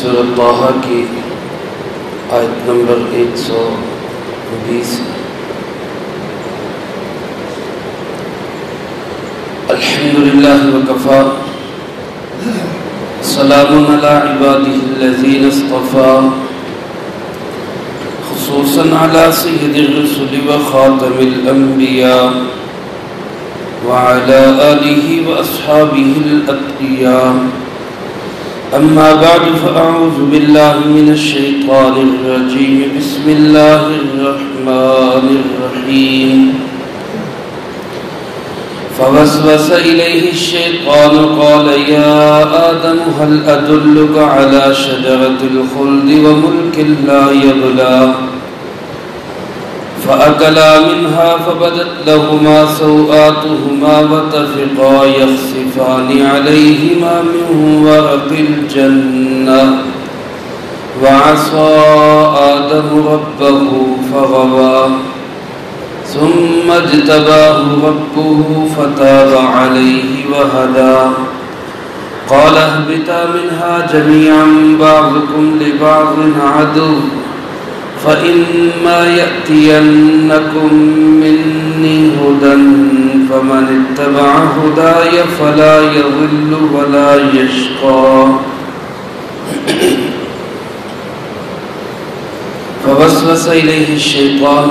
سورۃ طٰہٰ کی آیت نمبر 120۔ الحمدللہ وکفیٰ، سلام علی عبادہ الذین اصطفیٰ، خصوصاً علی سید الرسل وخاتم الانبیاء وعلى آلہ واصحابہ الاتقیاء۔ اما بعد فاعوذ باللہ من الشیطان الرجیم، بسم اللہ الرحمن الرحیم۔ فوسوس الیہ الشیطان قال یا آدم هل ادلک علی شجرۃ الخلد وملک لا یبلی، فأكلا منها فبدت لهما سوآتهما وطفقا يخصفان عليهما من ورق الجنة، وعصى آدم ربه فغوى، ثم اجتباه ربه فتاب عليه وهدى، قال اهبطا منها جميعا بعضكم لبعض عدو، فإما يأتينكم مني هدى فمن اتبع هداي فلا يضل ولا يشقى۔ فوسوس إليه الشيطان،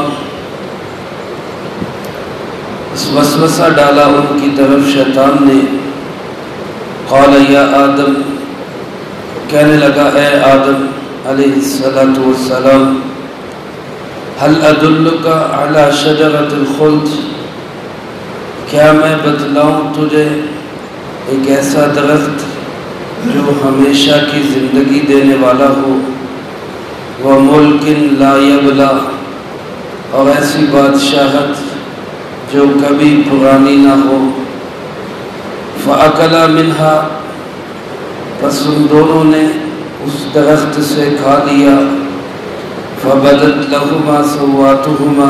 وسوسہ ڈالا ان کی طرف شیطان نے۔ قال یا آدم، کہنے لگا اے آدم علیہ السلام، هل ادلک علی شجرۃ الخلد، کیا میں بتلاؤں تجھے ایک ایسا درخت جو ہمیشہ کی زندگی دینے والا ہو، وملک لا یبلی، اور ایسی بادشاہت جو کبھی پرانی نہ ہو۔ فأکلا منہا، پس ان دونوں نے اس درخت سے کھا لیا۔ فبدت لہما سوآتہما،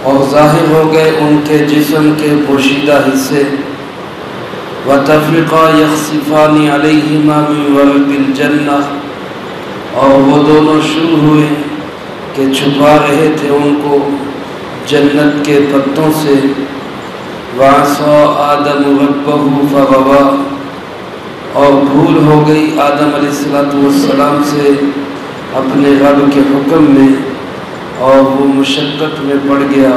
اور ظاہر ہو گئے ان کے جسم کے پوشیدہ حصے۔ وطفقا یخصفان علیہما من ورق الجنہ، اور وہ دونوں شروع ہوئے کہ چھپا رہے تھے ان کو جنت کے پتوں سے۔ وعصى آدم ربہ فغوى، اور بھول ہو گئی آدم علیہ السلام سے اپنے رب کے حکم میں، اور وہ مشقت میں پڑ گیا۔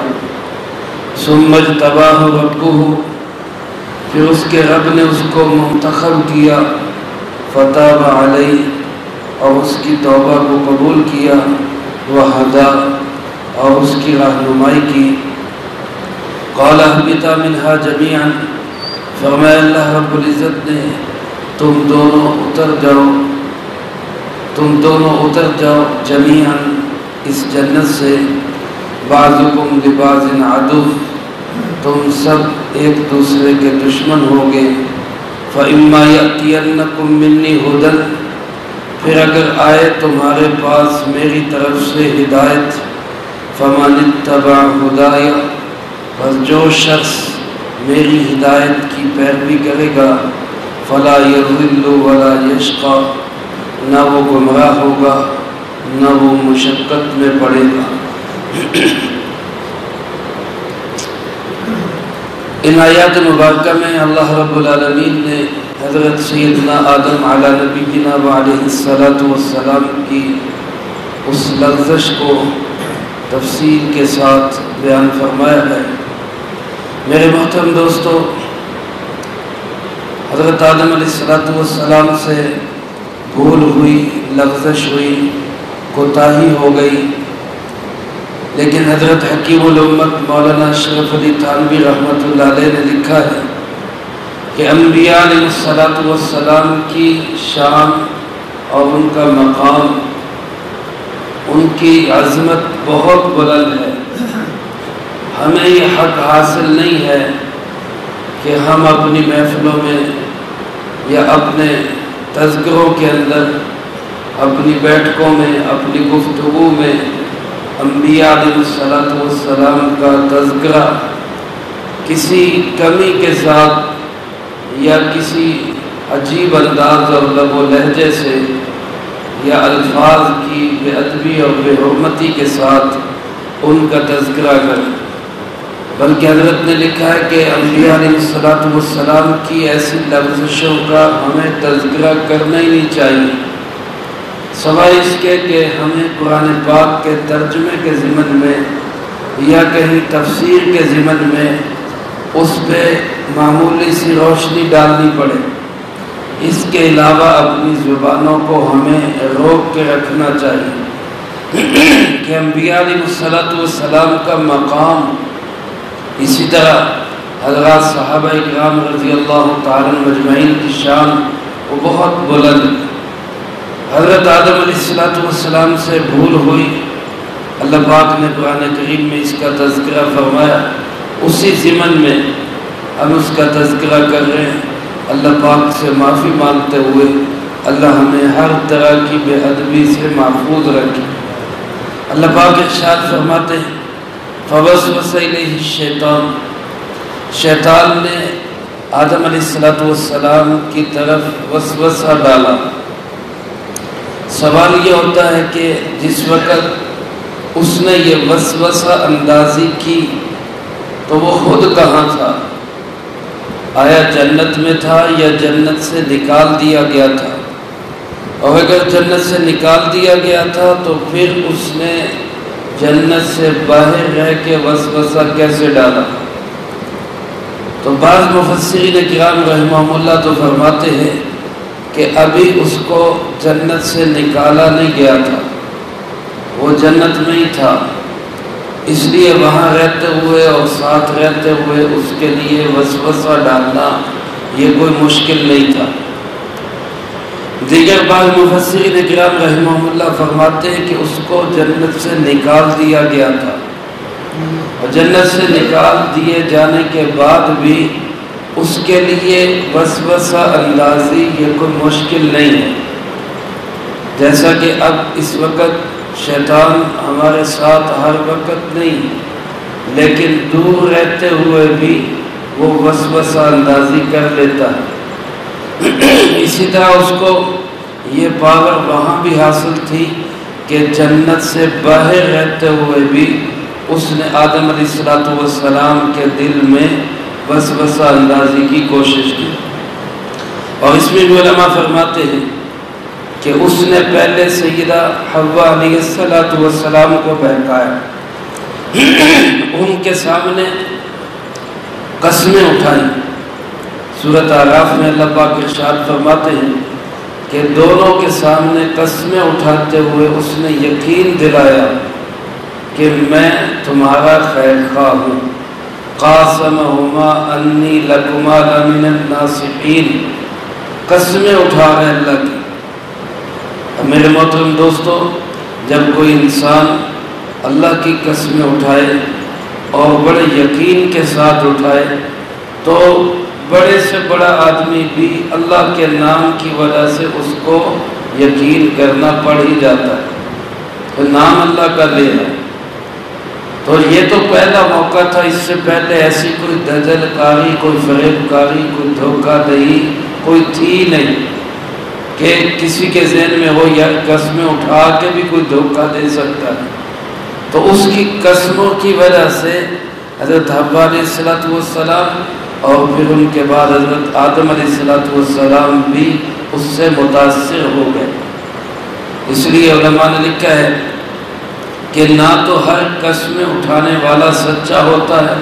ثم اجتباہ ربہ، پھر اس کے رب نے اس کو منتخب کیا۔ فتاب علیہ، اور اس کی توبہ کو قبول کیا۔ وہدی، اور اس کی رہنمائی کی۔ قال اہبطا منہا جمیعا، فرمایا اللہ رب العزت نے تم دونوں اتر جاؤ جمیعا اس جنت سے۔ بعضکم لبعض عدو، تم سب ایک دوسرے کے دشمن ہوگے۔ فإما یأتینکم منی ھدی، پھر اگر آئے تمہارے پاس میری طرف سے ہدایت، فمن اتبع ھدای، بس جو شخص میری ہدایت کی پیروی کرے گا، فلا یضل ولا یشقی، نہ وہ گمراہ ہوگا نہ وہ مشقت میں پڑے گا۔ ان آیات مبارکہ میں اللہ رب العالمین نے حضرت سیدنا آدم علی نبینا وعلیہ السلام کی اس لغزش کو تفصیل کے ساتھ بیان فرمایا ہے۔ میرے محترم دوستو، حضرت آدم علیہ السلام سے بھول ہوئی، لغزش ہوئی، کوتاہی ہو گئی، لیکن حضرت حکیم الامت مولانا اشرف علی تھانوی رحمۃ اللہ علیہ نے لکھا ہے کہ انبیاء علیہ السلام کی شان اور ان کا مقام، ان کی عظمت بہت بلند ہے۔ ہمیں یہ حق حاصل نہیں ہے کہ ہم اپنی محفلوں میں یا اپنے تذکروں کے اندر، اپنی بیٹھکوں میں، اپنی گفتگو میں انبیاء علیہ السلام کا تذکرہ کسی کمی کے ساتھ یا کسی عجیب انداز اور لب و لہجے سے یا الفاظ کی بے ادبی اور بے حرمتی کے ساتھ ان کا تذکرہ کریں، بلکہ حضرت نے لکھا ہے کہ انبیاء علیہ السلام کی ایسی لفظشوں کا ہمیں تذکرہ کرنا ہی نہیں چاہیے، سوائے اس کے کہ ہمیں قرآن پاک کے ترجمے کے ضمن میں یا کہیں تفسیر کے ضمن میں اس پہ معمولی سی روشنی ڈالنی پڑے۔ اس کے علاوہ اپنی زبانوں کو ہمیں روک کے رکھنا چاہیے کہ انبیاء علیہ السلام کا مقام، اسی طرح حضرات صحابہ کرام رضی اللہ تعالی مجمعین کی شان وہ بہت بلند۔ حضرت آدم علیہ السلام سے بھول ہوئی، اللہ پاک نے قرآن کریم میں اس کا تذکرہ فرمایا، اسی ضمن میں ہم اس کا تذکرہ کر رہے ہیں۔ اللہ پاک سے معافی مانگتے ہوئے اللہ ہمیں ہر طرح کی بے ادبی سے محفوظ رکھے۔ اللہ پاک ارشاد فرماتے ہیں فوسوس الیہ الشیطان، شیطان نے آدم علیہ السلام کی طرف وسوسہ ڈالا۔ سوال یہ ہوتا ہے کہ جس وقت اس نے یہ وسوسہ اندازی کی تو وہ خود کہاں تھا؟ آیا جنت میں تھا یا جنت سے نکال دیا گیا تھا؟ اور اگر جنت سے نکال دیا گیا تھا تو پھر اس نے جنت سے باہر رہ کے وسوسہ کیسے ڈالا؟ تو بعض مفسرین کرام رحمہم اللہ تو فرماتے ہیں کہ ابھی اس کو جنت سے نکالا نہیں گیا تھا، وہ جنت میں ہی تھا، اس لیے وہاں رہتے ہوئے اور ساتھ رہتے ہوئے اس کے لیے وسوسہ ڈالنا یہ کوئی مشکل نہیں تھا۔ دیگر بعض مفسرین کرام رحمہم اللہ فرماتے ہیں کہ اس کو جنت سے نکال دیا گیا تھا، اور جنت سے نکال دیے جانے کے بعد بھی اس کے لیے وسوسہ اندازی یہ کوئی مشکل نہیں ہے۔ جیسا کہ اب اس وقت شیطان ہمارے ساتھ ہر وقت نہیں، لیکن دور رہتے ہوئے بھی وہ وسوسہ اندازی کر لیتا ہے۔ اسی طرح اس کو یہ پاور وہاں بھی حاصل تھی کہ جنت سے باہر رہتے ہوئے بھی اس نے آدم علیہ السلام کے دل میں وسوسہ اندازی کی کوشش کی۔ اور اس میں بھی علماء فرماتے ہیں کہ اس نے پہلے سیدہ حوا علیہ السلام کو بہکایا، ان کے سامنے قسمیں اٹھائیں۔ سورۃ اعراف میں اللہ پاک ارشاد فرماتے ہیں کہ دونوں کے سامنے قسمیں اٹھاتے ہوئے اس نے یقین دلایا کہ میں تمہارا خیر خواہ ہوں۔ قاسمہما انی لکما لمن الناصحین، قسمیں اٹھا رہے اللہ کی۔ میرے محترم دوستو، جب کوئی انسان اللہ کی قسمیں اٹھائے اور بڑے یقین کے ساتھ اٹھائے تو بڑے سے بڑا آدمی بھی اللہ کے نام کی وجہ سے اس کو یقین کرنا پڑ ہی جاتا ہے، تو نام اللہ کا لے ہے۔ تو یہ تو پہلا موقع تھا، اس سے پہلے ایسی کوئی دجل کاری، کوئی فریب کاری، کوئی دھوکہ دہی کوئی تھی نہیں کہ کسی کے ذہن میں ہو یا قسمیں اٹھا کے بھی کوئی دھوکہ دے سکتا ہے۔ تو اس کی قسموں کی وجہ سے حضرت حوا علیہ السلام اور پھر ان کے بعد حضرت آدم علیہ السلام بھی اس سے متاثر ہو گئے۔ اس لیے علماء نے لکھا ہے کہ نہ تو ہر قسمیں اٹھانے والا سچا ہوتا ہے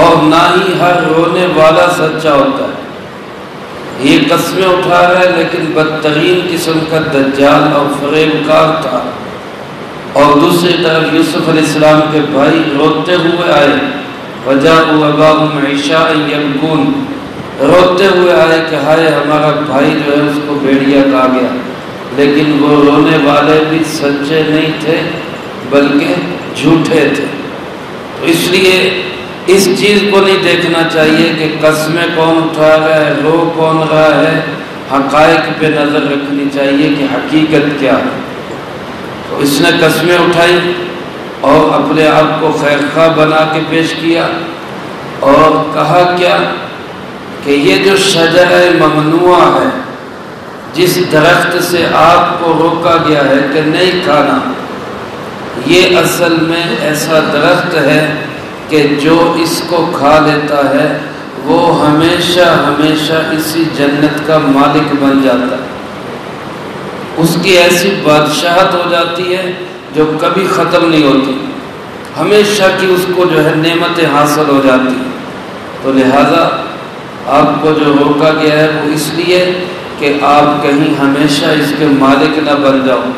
اور نہ ہی ہر رونے والا سچا ہوتا ہے۔ یہ قسمیں اٹھا رہا ہے لیکن بدترین قسم کا دجال اور فریب کار تھا، اور دوسری طرف یوسف علیہ السلام کے بھائی روتے ہوئے آئے، وجاءوا اباهم عشاء يبكون، روتے ہوئے آئے کہ ہائے ہمارا بھائی جو ہے اس کو بھیڑیا کہا گیا، لیکن وہ رونے والے بھی سچے نہیں تھے بلکہ جھوٹے تھے۔ تو اس لیے اس چیز کو نہیں دیکھنا چاہیے کہ قسمیں کون اٹھا رہا ہے، رو کون رہا ہے، حقائق پہ نظر رکھنی چاہیے کہ حقیقت کیا ہے۔ تو اس نے قسمیں اٹھائی اور اپنے آپ کو خیر خواہ بنا کے پیش کیا اور کہا کیا کہ یہ جو شجرہ ممنوع ہے، جس درخت سے آپ کو روکا گیا ہے کہ نہیں کھانا، یہ اصل میں ایسا درخت ہے کہ جو اس کو کھا لیتا ہے وہ ہمیشہ ہمیشہ اسی جنت کا مالک بن جاتا ہے، اس کی ایسی بادشاہت ہو جاتی ہے جو کبھی ختم نہیں ہوتی، ہمیشہ کی اس کو جو ہے نعمتیں حاصل ہو جاتی ہیں۔ تو لہٰذا آپ کو جو روکا گیا ہے وہ اس لیے کہ آپ کہیں ہمیشہ اس کے مالک نہ بن جاؤ،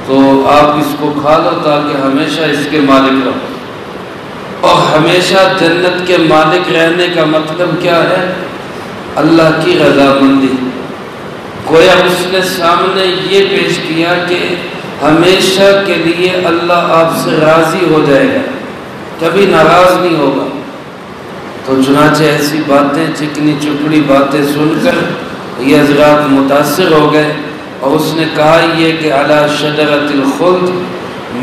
تو آپ اس کو کھا لو تاکہ ہمیشہ اس کے مالک رہو۔ اور ہمیشہ جنت کے مالک رہنے کا مطلب کیا ہے؟ اللہ کی رضامندی۔ گویا اس نے سامنے یہ پیش کیا کہ ہمیشہ کے لیے اللہ آپ سے راضی ہو جائے گا، کبھی ناراض نہیں ہوگا۔ تو چنانچہ ایسی باتیں، چکنی چپڑی باتیں سن کر یہ حضرات متاثر ہو گئے، اور اس نے کہا یہ کہ علی شجرۃ الخلد،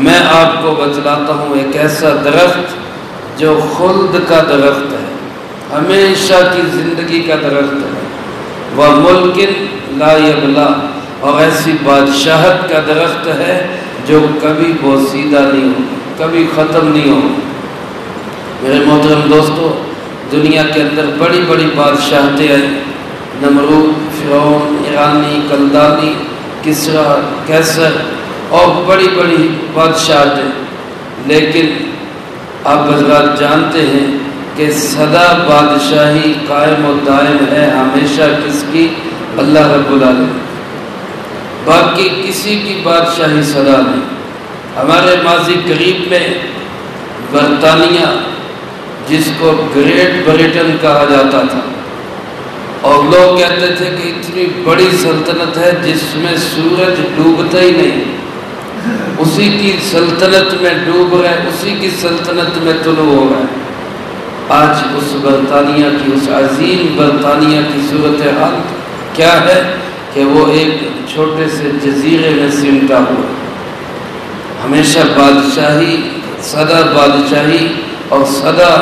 میں آپ کو بتلاتا ہوں ایک ایسا درخت جو خلد کا درخت ہے، ہمیشہ کی زندگی کا درخت ہے، وَمُلْكٍ لَا يَبْلَى، اور ایسی بادشاہت کا درخت ہے جو کبھی بوسیدہ نہیں ہو، کبھی ختم نہیں ہو۔ میرے محترم دوستو، دنیا کے اندر بڑی بڑی بادشاہتیں آئیں، نمرود، فرعون، ایرانی، کلدانی، کسریٰ، قیصر، اور بڑی بڑی بادشاہتیں، لیکن آپ حضرات جانتے ہیں کہ سدا بادشاہی قائم و دائم ہے ہمیشہ کس کی؟ اللہ رب العالمین۔ باقی کسی کی بادشاہی سدا نہیں۔ ہمارے ماضی قریب میں برطانیہ، جس کو گریٹ بریٹن کہا جاتا تھا، اور لوگ کہتے تھے کہ اتنی بڑی سلطنت ہے جس میں سورج ڈوبتا ہی نہیں، اسی کی سلطنت میں ڈوب رہے، اسی کی سلطنت میں طلوع ہو رہا ہے۔ آج اس برطانیہ کی، اس عظیم برطانیہ کی صورتحال کیا ہے کہ وہ ایک چھوٹے سے جزیرے میں سمٹا ہوا، ہمیشہ بادشاہی، سدا بادشاہی اور سدا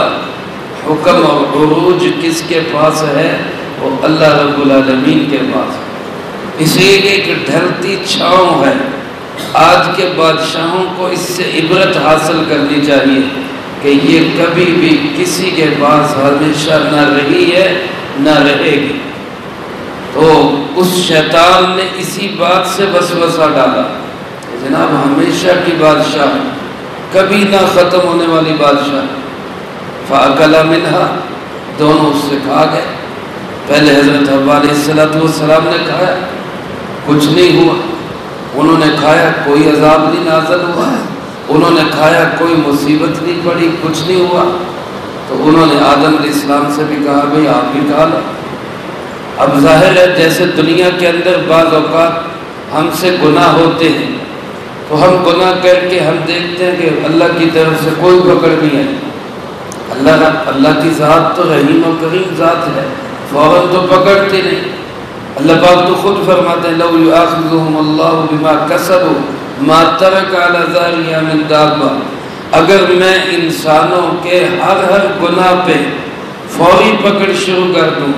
حکم اور عروج کس کے پاس ہے؟ وہ اللہ رب العالمین کے پاس ہے۔ اس لیے ایک ڈھلتی چھاؤں ہے۔ آج کے بادشاہوں کو اس سے عبرت حاصل کرنی چاہیے کہ یہ کبھی بھی کسی کے پاس ہمیشہ نہ رہی ہے نہ رہے گی۔ تو اس شیطان نے اسی بات سے وسوسہ ڈالا کہ جناب ہمیشہ کی بادشاہ، کبھی نہ ختم ہونے والی بادشاہ، فَأَكَلَ مِنْهَا، دونوں اس سے کھا گئے۔ پہلے حضرت حوا علیہ السلام نے کھایا، کچھ نہیں ہوا، انہوں نے کھایا، کوئی عذاب نہیں نازل ہوا، انہوں نے کھایا، کوئی مصیبت نہیں پڑی، کچھ نہیں ہوا۔ تو انہوں نے آدم علیہ السلام سے بھی کہا بھئی آپ بھی کھا لو۔ اب ظاہر ہے جیسے دنیا کے اندر بعض اوقات ہم سے گناہ ہوتے ہیں، تو ہم گناہ کر کے ہم دیکھتے ہیں کہ اللہ کی طرف سے کوئی پکڑ نہیں ہے، اللہ کی ذات تو رحیم و کریم ذات ہے، فوراً تو پکڑتی نہیں۔ اللہ پاک تو خود فرماتے ہیں لَوْ يُؤَاخِذُهُمُ اللَّهُ بِمَا كَسَبُوا مَا تَرَكَ عَلَى ظَهْرِهَا مِن دَابَّةٍ، اگر میں انسانوں کے ہر گناہ پہ فوری پکڑ شروع کر دوں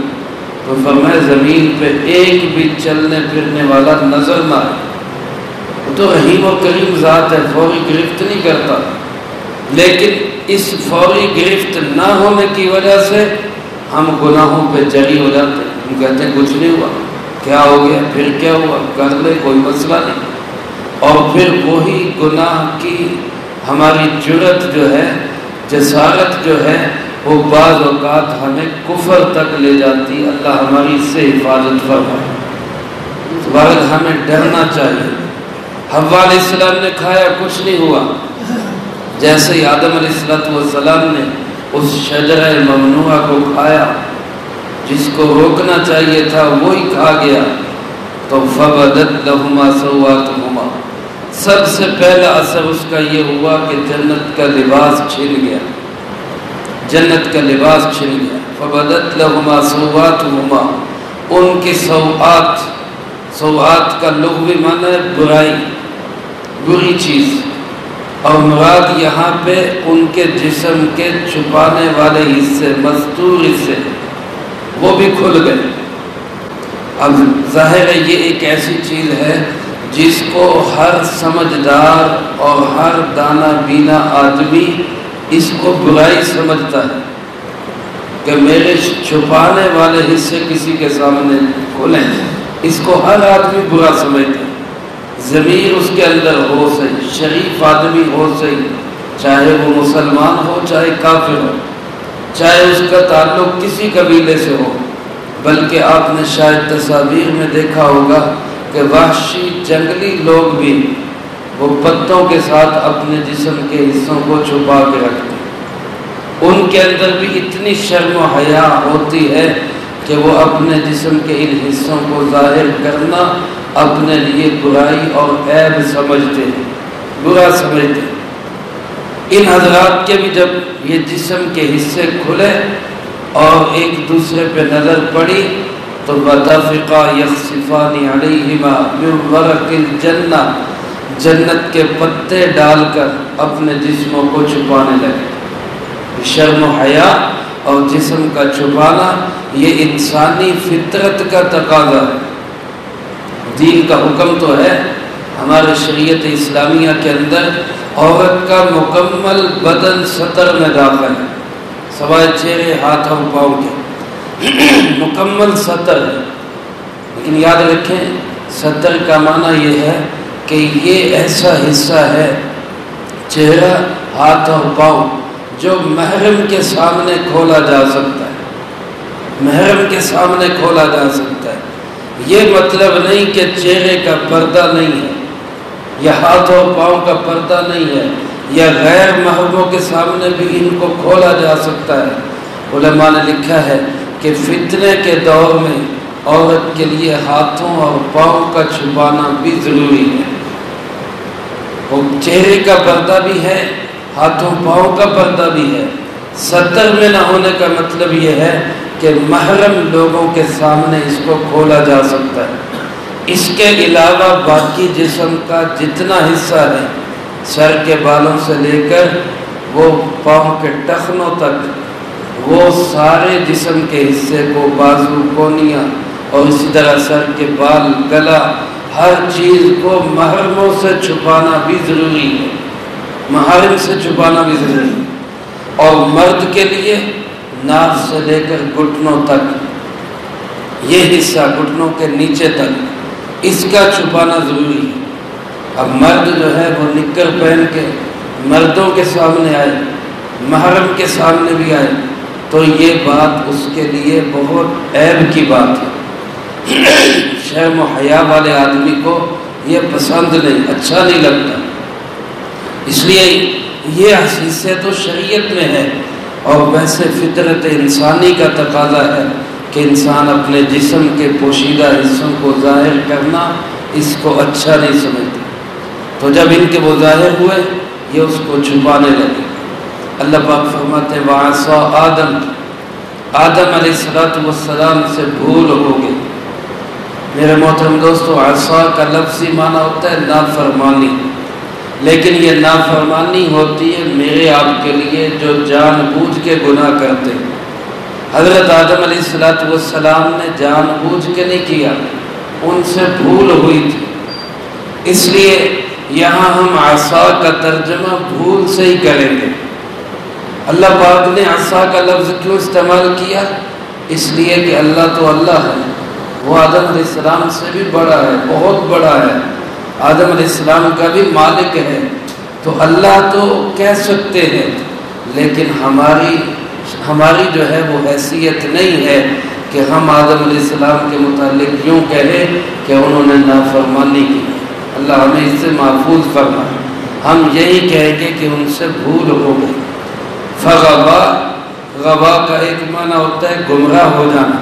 تو فرمایا زمین پہ ایک بھی چلنے پھرنے والا نظر نہ آئے۔ وہ تو رحیم و کریم ذات ہے، فوری گرفت نہیں کرتا، لیکن اس فوری گرفت نہ ہونے کی وجہ سے ہم گناہوں پہ جری ہو جاتے ہیں۔ ہم کہتے ہیں کچھ نہیں ہوا، کیا ہو گیا، پھر کیا ہوا، کر لے، کوئی مسئلہ نہیں۔ اور پھر وہی گناہ کی ہماری جرأت جو ہے، جسارت جو ہے، وہ بعض اوقات ہمیں کفر تک لے جاتی۔ اللہ ہماری اس سے حفاظت فرمائے۔ بہرحال ہمیں ڈرنا چاہیے۔ حوا علیہ السلام نے کھایا، کچھ نہیں ہوا، جیسے ہی آدم علیہ السلام نے اس شجرہ ممنوعہ کو کھایا، جس کو روکنا چاہیے تھا وہی کھا گیا، تو فَبَدَتْ لَهُمَا سَوْآتُهُمَا، سب سے پہلا اثر اس کا یہ ہوا کہ جنت کا لباس چھن گیا، جنت کا لباس چھن گیا۔ فَبَدَتْ لَهُمَا سَوْآتُهُمَا، ان کی سوآت کا لغوی معنی ہے برائی، بری چیز، اور مراد یہاں پہ ان کے جسم کے چھپانے والے حصے، مستور حصے، وہ بھی کھل گئے۔ اب ظاہر ہے یہ ایک ایسی چیز ہے جس کو ہر سمجھدار اور ہر دانہ بینا آدمی اس کو برائی سمجھتا ہے کہ میرے چھپانے والے حصے کسی کے سامنے کھلیں، اس کو ہر آدمی برا سمجھتا ہے۔ ضمیر اس کے اندر ہو صحیح، شریف آدمی ہو صحیح، چاہے وہ مسلمان ہو چاہے کافر ہو، چاہے اس کا تعلق کسی قبیلے سے ہو، بلکہ آپ نے شاید تصاویر میں دیکھا ہوگا کہ وحشی جنگلی لوگ بھی وہ پتوں کے ساتھ اپنے جسم کے حصوں کو چھپا کے رکھتے ہیں۔ ان کے اندر بھی اتنی شرم و حیا ہوتی ہے کہ وہ اپنے جسم کے ان حصوں کو ظاہر کرنا اپنے لیے برائی اور عیب سمجھتے ہیں، برا سمجھتے ہیں۔ ان حضرات کے بھی جب یہ جسم کے حصے کھلے اور ایک دوسرے پہ نظر پڑی تو وَتَفِقَا يَخْصِفَانِ عَلَيْهِمَا مِنْ وَرَقِ الْجَنَّةِ، جنت کے پتے ڈال کر اپنے جسموں کو چھپانے لگے۔ شرم و حیا اور جسم کا چھپانا یہ انسانی فطرت کا تقاضا ہے۔ دین کا حکم تو ہے، ہمارے شریعت اسلامیہ کے اندر عورت کا مکمل بدن ستر میں داخل ہے، سوائے چہرے ہاتھ اور پاؤں کے مکمل ستر ہے۔ لیکن یاد رکھیں ستر کا معنی یہ ہے کہ یہ ایسا حصہ ہے چہرہ ہاتھ اور پاؤں جو محرم کے سامنے کھولا جا سکتا ہے، محرم کے سامنے کھولا جا سکتا ہے۔ یہ مطلب نہیں کہ چہرے کا پردہ نہیں ہے یا ہاتھ اور پاؤں کا پردہ نہیں ہے یا غیر محرموں کے سامنے بھی ان کو کھولا جا سکتا ہے۔ علماء نے لکھا ہے کہ فتنے کے دور میں عورت کے لیے ہاتھوں اور پاؤں کا چھپانا بھی ضروری ہے۔ وہ چہرے کا پردہ بھی ہے، ہاتھوں پاؤں کا پردہ بھی ہے۔ ستر میں نہ ہونے کا مطلب یہ ہے کہ محرم لوگوں کے سامنے اس کو کھولا جا سکتا ہے۔ اس کے علاوہ باقی جسم کا جتنا حصہ ہے، سر کے بالوں سے لے کر وہ پاؤں کے ٹخنوں تک، وہ سارے جسم کے حصے کو، بازو، کونیاں اور اسی طرح سر کے بال، گلا، ہر چیز کو محرموں سے چھپانا بھی ضروری ہے، محارم سے چھپانا بھی ضروری ہے۔ اور مرد کے لیے ناف سے لے کر گھٹنوں تک، یہ حصہ گھٹنوں کے نیچے تک، اس کا چھپانا ضروری ہے۔ اب مرد جو ہے وہ نکر پہن کے مردوں کے سامنے آئے، محرم کے سامنے بھی آئے تو یہ بات اس کے لیے بہت عیب کی بات ہے۔ شرم و حیا والے آدمی کو یہ پسند نہیں، اچھا نہیں لگتا۔ اس لیے یہ حصے تو شریعت میں ہے، اور ویسے فطرت انسانی کا تقاضا ہے کہ انسان اپنے جسم کے پوشیدہ حصوں کو ظاہر کرنا اس کو اچھا نہیں سمجھتا۔ تو جب ان کے وہ ظاہر ہوئے یہ اس کو چھپانے لگے۔ اللہ پاک فرماتے ہیں وَعَصَىٰ آدم، آدم علیہ السلام سے بھول ہو گئی۔ میرے محترم دوستو، عصا کا لفظی معنی ہوتا ہے نافرمانی، لیکن یہ نافرمانی ہوتی ہے میرے آپ کے لیے جو جان بوجھ کے گناہ کرتے ہیں۔ حضرت آدم علیہ السلام نے جان بوجھ کے نہیں کیا، ان سے بھول ہوئی تھی، اس لیے یہاں ہم عصا کا ترجمہ بھول سے ہی کریں گے۔ اللہ پاک نے عصا کا لفظ کیوں استعمال کیا؟ اس لیے کہ اللہ تو اللہ ہے، وہ آدم علیہ السلام سے بھی بڑا ہے، بہت بڑا ہے، آدم علیہ السلام کا بھی مالک ہے، تو اللہ تو کہہ سکتے ہیں، لیکن ہماری جو ہے وہ حیثیت نہیں ہے کہ ہم آدم علیہ السلام کے متعلق یوں کہیں کہ انہوں نے نافرمانی کی۔ اللہ ہمیں اس سے محفوظ فرمائے، ہم یہی کہیں گے کہ ان سے بھول ہو گئی۔ فغوا، غوا کا ایک معنی ہوتا ہے گمراہ ہو جانا،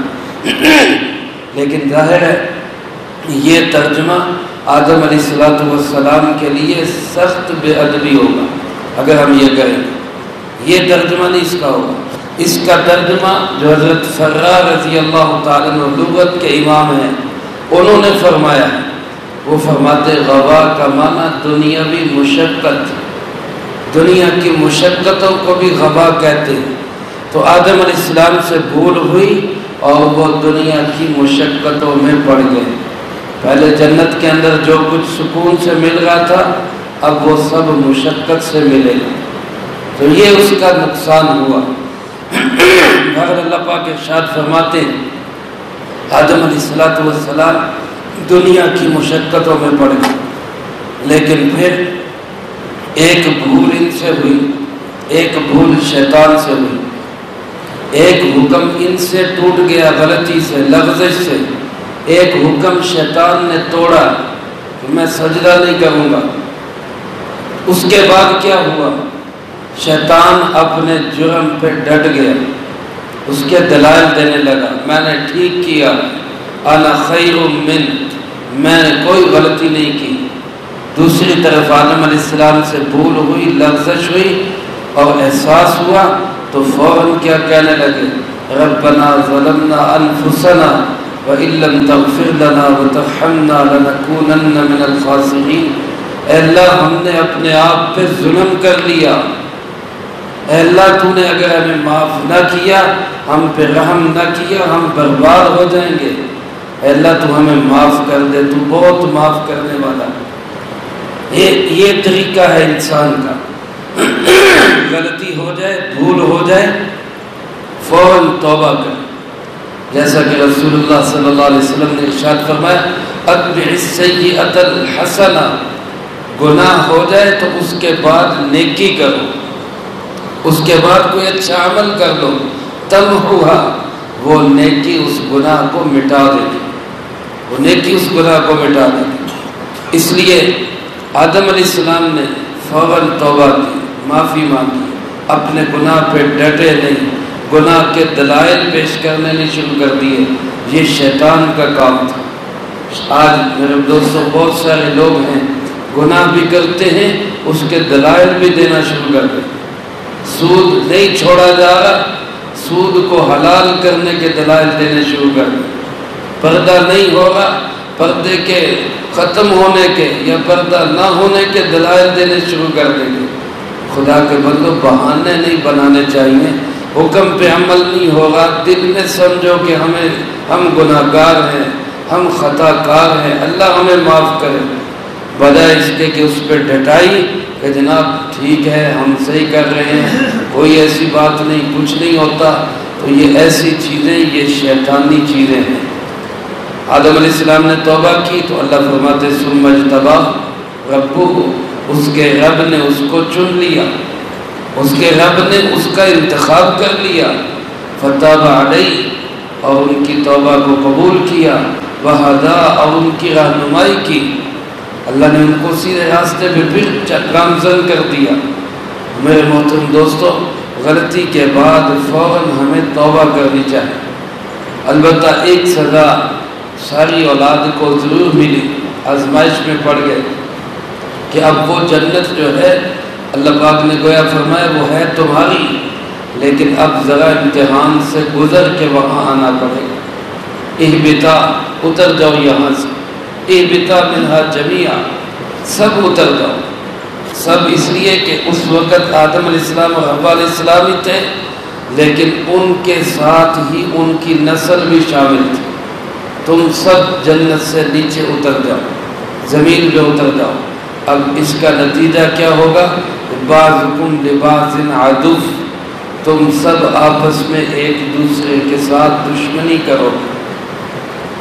لیکن ظاہر ہے یہ ترجمہ آدم علیہ السلام کے لیے سخت بے ادبی ہوگا اگر ہم یہ کریں۔ یہ ترجمہ نہیں اس کا ہوگا، اس کا ترجمہ جو حضرت فرار رضی اللہ تعالیٰ عنہ لغت کے امام ہیں انہوں نے فرمایا ہے، وہ فرماتے غوا کا معنی دنیاوی مشقت، دنیا کی مشقتوں کو بھی غوا کہتے ہیں۔ تو آدم علیہ السلام سے بھول ہوئی اور وہ دنیا کی مشقتوں میں پڑ گئے۔ پہلے جنت کے اندر جو کچھ سکون سے مل رہا تھا اب وہ سب مشقت سے ملے گا، تو یہ اس کا نقصان ہوا۔ مگر اللہ پاک ارشاد فرماتے ہیں آدم علیہ السلام دنیا کی مشقتوں میں پڑ گئے، لیکن پھر ایک بھول ان سے ہوئی، ایک بھول شیطان سے ہوئی، ایک حکم ان سے ٹوٹ گیا غلطی سے، لغزش سے، ایک حکم شیطان نے توڑا کہ میں سجدہ نہیں کروں گا۔ اس کے بعد کیا ہوا؟ شیطان اپنے جرم پہ ڈٹ گیا، اس کے دلائل دینے لگا، میں نے ٹھیک کیا، انا خیر من، میں نے کوئی غلطی نہیں کی۔ دوسری طرف آدم علیہ السلام سے بھول ہوئی، لغزش ہوئی اور احساس ہوا تو فوراً کیا کہنے لگے؟ ربنا ظلمنا انفسنا وَإِن لَّمْ تَغْفِرْ لَنَا وَتَرْحَمْنَا لَنَكُونَنَّ مِنَ الْخَاسِرِينَ۔ اے اللہ ہم نے اپنے آپ پہ ظلم کر لیا، اے اللہ تو نے اگر ہمیں معاف نہ کیا، ہم پہ رحم نہ کیا، ہم برباد ہو جائیں گے۔ اے اللہ تو ہمیں معاف کر دے، تو بہت معاف کرنے والا۔ یہ طریقہ ہے انسان کا، غلطی ہو جائے، بھول ہو جائے، فوراً توبہ کر، جیسا کہ رسول اللہ صلی اللہ علیہ وسلم نے ارشاد فرمایا اتبع السیئۃ الحسنہ، گناہ ہو جائے تو اس کے بعد نیکی کرو، اس کے بعد کوئی اچھا عمل کر لو، تمحوہا، وہ نیکی اس گناہ کو مٹا دے گی، وہ نیکی اس گناہ کو مٹا دے گی۔ اس لیے آدم علیہ السلام نے فوراً توبہ کی، معافی مانگی، اپنے گناہ پہ ڈٹے نہیں، گناہ کے دلائل پیش کرنے نہیں شروع کر دیے۔ یہ شیطان کا کام تھا۔ آج میرے دوستوں بہت سارے لوگ ہیں گناہ بھی کرتے ہیں، اس کے دلائل بھی دینا شروع کر دیں۔ سود نہیں چھوڑا جا رہا، سود کو حلال کرنے کے دلائل دینے شروع کر دیں۔ پردہ نہیں ہوگا، پردے کے ختم ہونے کے یا پردہ نہ ہونے کے دلائل دینے شروع کر دیں گے۔ خدا کے بندو بہانے نہیں بنانے چاہیے، حکم پہ عمل نہیں ہوگا، دل میں سمجھو کہ ہم گناہ گار ہیں، ہم خطا کار ہیں، اللہ ہمیں معاف کرے، بجائے اس کے کہ اس پہ ڈٹائی کہ جناب ٹھیک ہے ہم صحیح کر رہے ہیں، کوئی ایسی بات نہیں، کچھ نہیں ہوتا۔ تو یہ ایسی چیزیں، یہ شیطانی چیزیں ہیں۔ آدم علیہ السلام نے توبہ کی تو اللہ فرماتے ثم اجتباہ ربہ، اس کے رب نے اس کو چن لیا، اس کے رب نے اس کا انتخاب کر لیا، فتاب علیہ، اور ان کی توبہ کو قبول کیا، وہدا، اور ان کی رہنمائی کی، اللہ نے ان کو سیدھے راستے پہ پھر گامزن کر دیا۔ میرے محترم دوستو، غلطی کے بعد فوراً ہمیں توبہ کرنی چاہیے۔ البتہ ایک سزا ساری اولاد کو ضرور ملی، آزمائش میں پڑ گئے کہ اب وہ جنت جو ہے اللہ پاک نے گویا فرمایا وہ ہے تمہاری، لیکن اب ذرا امتحان سے گزر کے وہاں آنا پڑے گا۔ اہبطا، اتر جاؤ یہاں سے، اہبطا منہا جمیعا، سب اتر جاؤ۔ سب اس لیے کہ اس وقت آدم علیہ السلام اور حوا علیہ السلام ہی تھے، لیکن ان کے ساتھ ہی ان کی نسل بھی شامل تھی۔ تم سب جنت سے نیچے اتر جاؤ، زمین پہ اتر جاؤ۔ اب اس کا نتیجہ کیا ہوگا؟ بعضکم لبعض عدو، تم سب آپس میں ایک دوسرے کے ساتھ دشمنی کرو،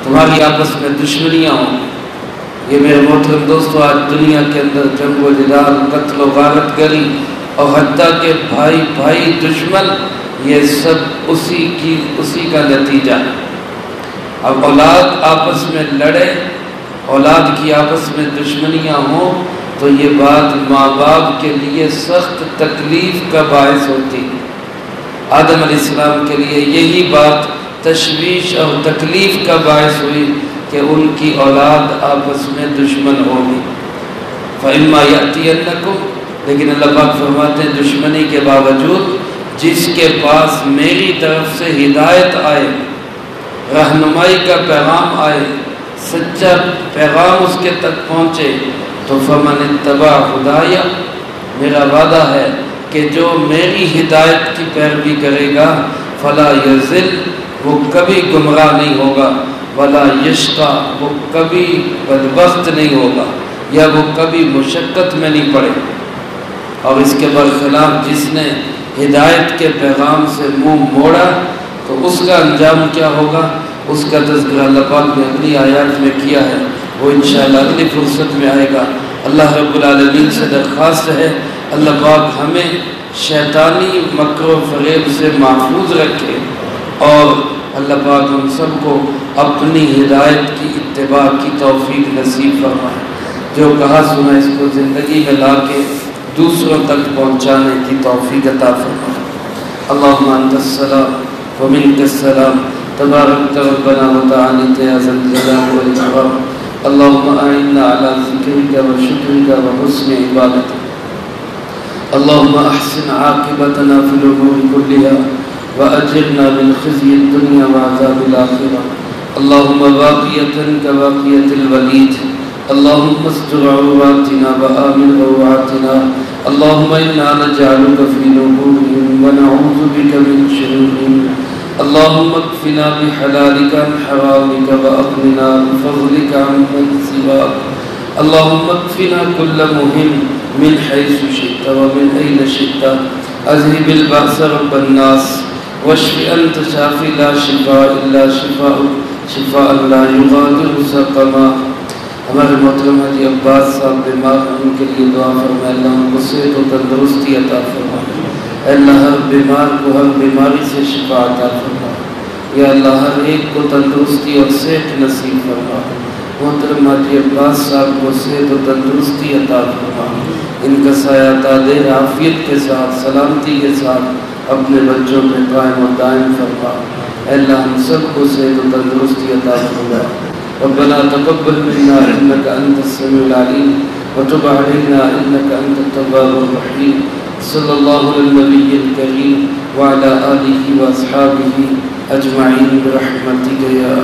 تمہاری آپس میں دشمنیاں ہوں۔ یہ میرے محترم دوستو آج دنیا کے اندر جنگ و جدال، قتل و غارت گری، اور حتیٰ کہ بھائی بھائی دشمن، یہ سب اسی کا نتیجہ ہے۔ اب اولاد آپس میں لڑے، اولاد کی آپس میں دشمنیاں ہوں تو یہ بات ماں باپ کے لیے سخت تکلیف کا باعث ہوتی ہے۔ آدم علیہ السلام کے لیے یہی بات تشویش اور تکلیف کا باعث ہوئی کہ ان کی اولاد آپس میں دشمن ہوگی۔ فَإِمَّا يَأْتِيَنَّكُمْ، لیکن اللہ پاک فرماتے ہیں دشمنی کے باوجود جس کے پاس میری طرف سے ہدایت آئے، رہنمائی کا پیغام آئے، سچا پیغام اس کے تک پہنچے، تو فمن اتبع ہدایا، میرا وعدہ ہے کہ جو میری ہدایت کی پیروی کرے گا فلا یضل، وہ کبھی گمراہ نہیں ہوگا، ولا یشقا وہ کبھی بدبخت نہیں ہوگا، یا وہ کبھی مشقت میں نہیں پڑے۔ اور اس کے برخلاف جس نے ہدایت کے پیغام سے منہ موڑا تو اس کا انجام کیا ہوگا، اس کا تذکرہ اللہ پاک نے اگلی آیات میں کیا ہے، وہ انشاءاللہ اگلی فرصت میں آئے گا۔ اللہ رب العالمین سے درخواست ہے اللہ پاک ہمیں شیطانی مکر و فریب سے محفوظ رکھے، اور اللہ پاک ہم سب کو اپنی ہدایت کی اتباع کی توفیق نصیب فرمائے، جو کہا سنا اس کو زندگی میں لا کے دوسروں تک پہنچانے کی توفیق عطا فرمائے۔ اللہم انت السلام ومنک السلام تبارک ربنا وتعالیت یا ذا الجلال والاکرام۔ اللہم اعنا علی ذکرک وشکرک وحسن عبادتک۔ اللہم احسن عاقبتنا فی الامور کلها واجرنا من خزي الدنيا وعذاب الآخرة۔ اللهم باقية كباقية الوليد، اللهم استر عوراتنا وآمن روعاتنا، اللهم إنا نجعلك في نحورهم ونعوذ بك من شرورهم، اللهم اكفنا بحلالك عن حرامك وأغننا بفضلك عمن سواك، اللهم اكفنا كل مهم من حيث شئت ومن أين شئت، أذهب البأس رب الناس واشف أنت شافي لا شفاء إلا شفاءك شفاء لا يغادر سقما۔ ہمارے محترم حاجی عباس صاحب بیمار ہیں، ان کے لیے دعا فرمائے، اللہ ان کو صحت و تندرستی عطا فرمائے، اللہ ہر بیمار کو ہر بیماری سے شفا عطا فرمائے، یا اللہ ہر ایک کو تندرستی اور صحت نصیب فرمائے۔ محترم حاجی عباس صاحب کو صحت و تندرستی عطا فرمائے، ان کا سایہ تادیر عافیت کے ساتھ سلامتی کے ساتھ اپنے بچوں میں قائم و دائم فرما۔ اللہ ہم سب کو صحت و تندرستی عطا فرما۔ ربنا تقبل منا انك انت السميع العليم وتب علينا انك انت التواب الرحيم۔ صلی اللہ علی النبی الکریم وعلى آلہ واصحابہ اجمعین برحمتک یا